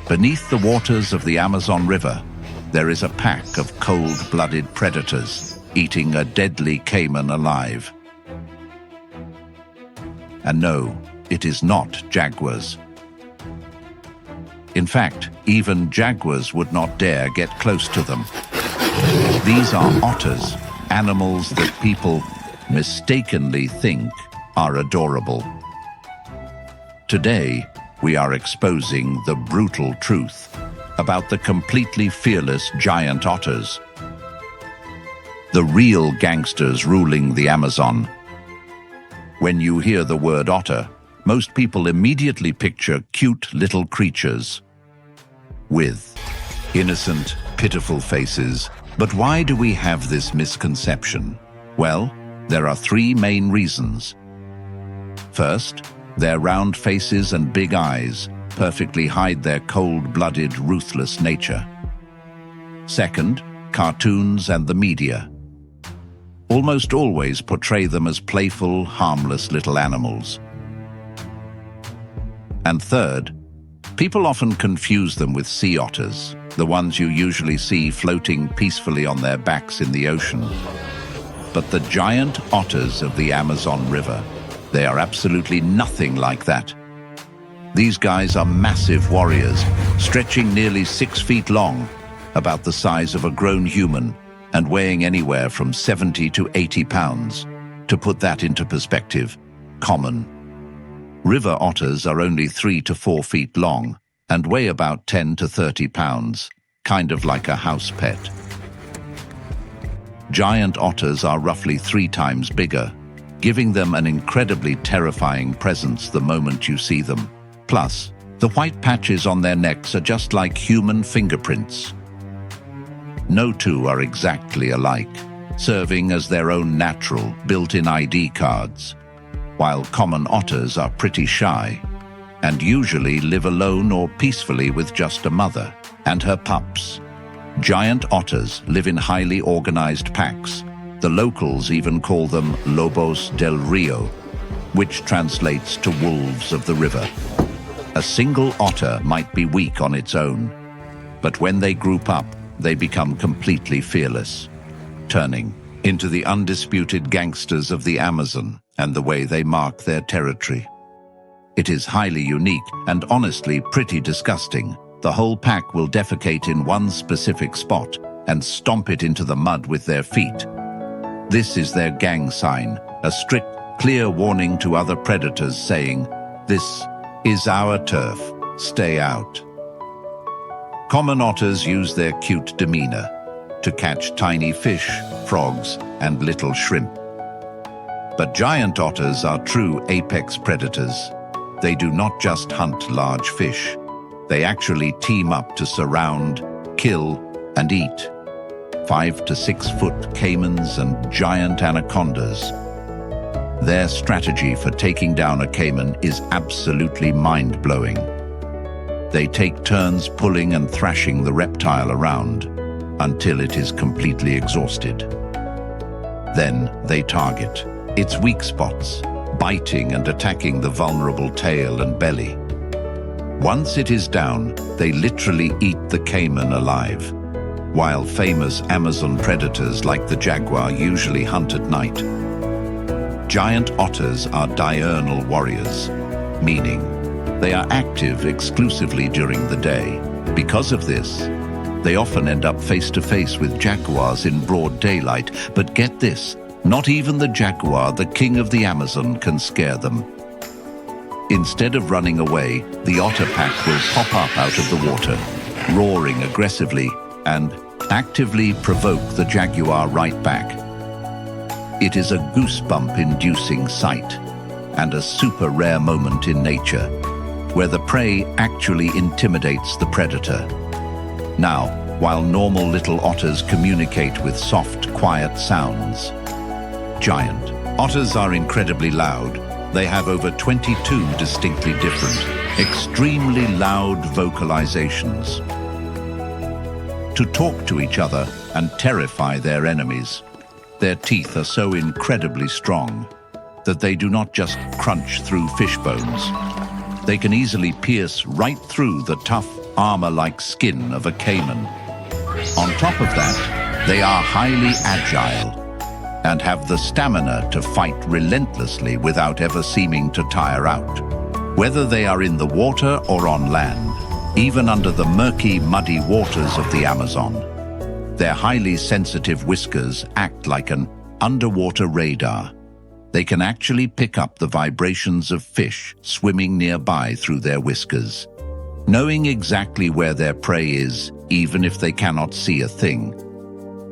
Beneath the waters of the Amazon River, there is a pack of cold-blooded predators eating a deadly caiman alive. And no, it is not jaguars. In fact, even jaguars would not dare get close to them. These are otters, animals that people mistakenly think are adorable. Today, we are exposing the brutal truth about the completely fearless giant otters. The real gangsters ruling the Amazon. When you hear the word otter, most people immediately picture cute little creatures with innocent, pitiful faces. But why do we have this misconception? Well, there are three main reasons. First, their round faces and big eyes perfectly hide their cold-blooded, ruthless nature. Second, cartoons and the media almost always portray them as playful, harmless little animals. And third, people often confuse them with sea otters, the ones you usually see floating peacefully on their backs in the ocean. But the giant otters of the Amazon River, they are absolutely nothing like that. These guys are massive warriors, stretching nearly 6 feet long, about the size of a grown human, and weighing anywhere from 70 to 80 pounds. To put that into perspective, common river otters are only 3 to 4 feet long and weigh about 10 to 30 pounds, kind of like a house pet. Giant otters are roughly 3 times bigger, giving them an incredibly terrifying presence the moment you see them. Plus, the white patches on their necks are just like human fingerprints. No two are exactly alike, serving as their own natural, built-in ID cards, while common otters are pretty shy and usually live alone or peacefully with just a mother and her pups. Giant otters live in highly organized packs. The locals even call them Lobos del Rio, which translates to wolves of the river. A single otter might be weak on its own, but when they group up, they become completely fearless, turning into the undisputed gangsters of the Amazon and the way they mark their territory. It is highly unique and honestly pretty disgusting. The whole pack will defecate in one specific spot and stomp it into the mud with their feet. This is their gang sign, a strict, clear warning to other predators saying, "This is our turf, stay out." Common otters use their cute demeanor to catch tiny fish, frogs, and little shrimp. But giant otters are true apex predators. They do not just hunt large fish. They actually team up to surround, kill, and eat 5 to 6 foot caimans and giant anacondas. Their strategy for taking down a caiman is absolutely mind-blowing. They take turns pulling and thrashing the reptile around until it is completely exhausted. Then they target its weak spots, biting and attacking the vulnerable tail and belly. Once it is down, they literally eat the caiman alive, while famous Amazon predators like the jaguar usually hunt at night. Giant otters are diurnal warriors, meaning they are active exclusively during the day. Because of this, they often end up face-to-face with jaguars in broad daylight. But get this, not even the jaguar, the king of the Amazon, can scare them. Instead of running away, the otter pack will pop up out of the water, roaring aggressively and actively provoke the jaguar right back. It is a goosebump-inducing sight and a super rare moment in nature, where the prey actually intimidates the predator. Now, while normal little otters communicate with soft, quiet sounds, giant otters are incredibly loud. They have over 22 distinctly different, extremely loud vocalizations to talk to each other and terrify their enemies. Their teeth are so incredibly strong that they do not just crunch through fish bones. They can easily pierce right through the tough, armor-like skin of a caiman. On top of that, they are highly agile and have the stamina to fight relentlessly without ever seeming to tire out. Whether they are in the water or on land, even under the murky, muddy waters of the Amazon, their highly sensitive whiskers act like an underwater radar. They can actually pick up the vibrations of fish swimming nearby through their whiskers, knowing exactly where their prey is, even if they cannot see a thing.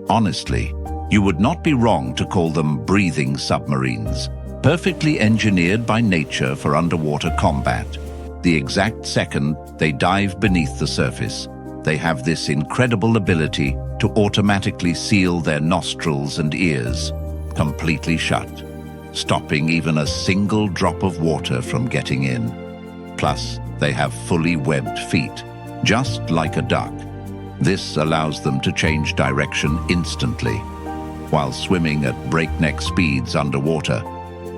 Honestly, you would not be wrong to call them breathing submarines, perfectly engineered by nature for underwater combat. The exact second they dive beneath the surface, they have this incredible ability to automatically seal their nostrils and ears completely shut, stopping even a single drop of water from getting in. Plus, they have fully webbed feet, just like a duck. This allows them to change direction instantly, while swimming at breakneck speeds underwater.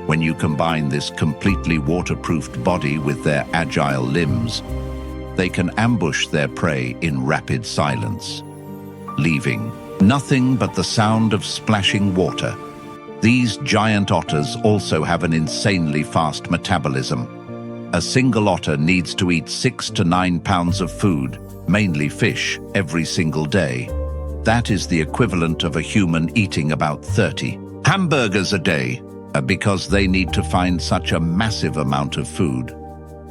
When you combine this completely waterproofed body with their agile limbs, they can ambush their prey in rapid silence, leaving nothing but the sound of splashing water. These giant otters also have an insanely fast metabolism. A single otter needs to eat 6 to 9 pounds of food, mainly fish, every single day. That is the equivalent of a human eating about 30 hamburgers a day, because they need to find such a massive amount of food.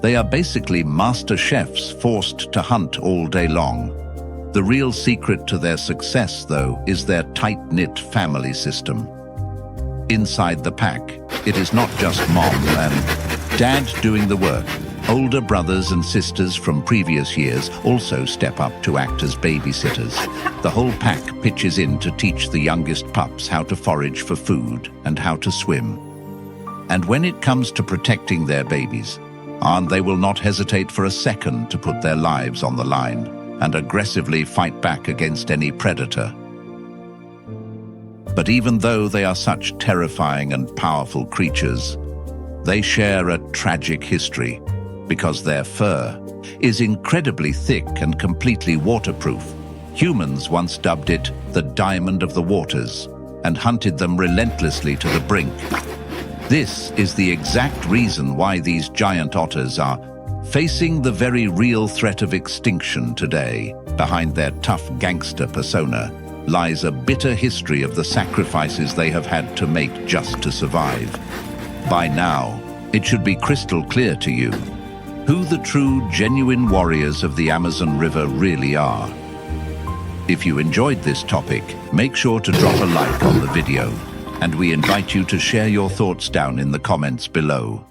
They are basically master chefs forced to hunt all day long. The real secret to their success, though, is their tight-knit family system. Inside the pack, it is not just mom and dad doing the work. Older brothers and sisters from previous years also step up to act as babysitters. The whole pack pitches in to teach the youngest pups how to forage for food and how to swim. And when it comes to protecting their babies, they will not hesitate for a second to put their lives on the line and aggressively fight back against any predator. But even though they are such terrifying and powerful creatures, they share a tragic history, because their fur is incredibly thick and completely waterproof. Humans once dubbed it the diamond of the waters and hunted them relentlessly to the brink. This is the exact reason why these giant otters are facing the very real threat of extinction today. Behind their tough gangster persona lies a bitter history of the sacrifices they have had to make just to survive. By now, it should be crystal clear to you who the true, genuine warriors of the Amazon River really are. If you enjoyed this topic, make sure to drop a like on the video, and we invite you to share your thoughts down in the comments below.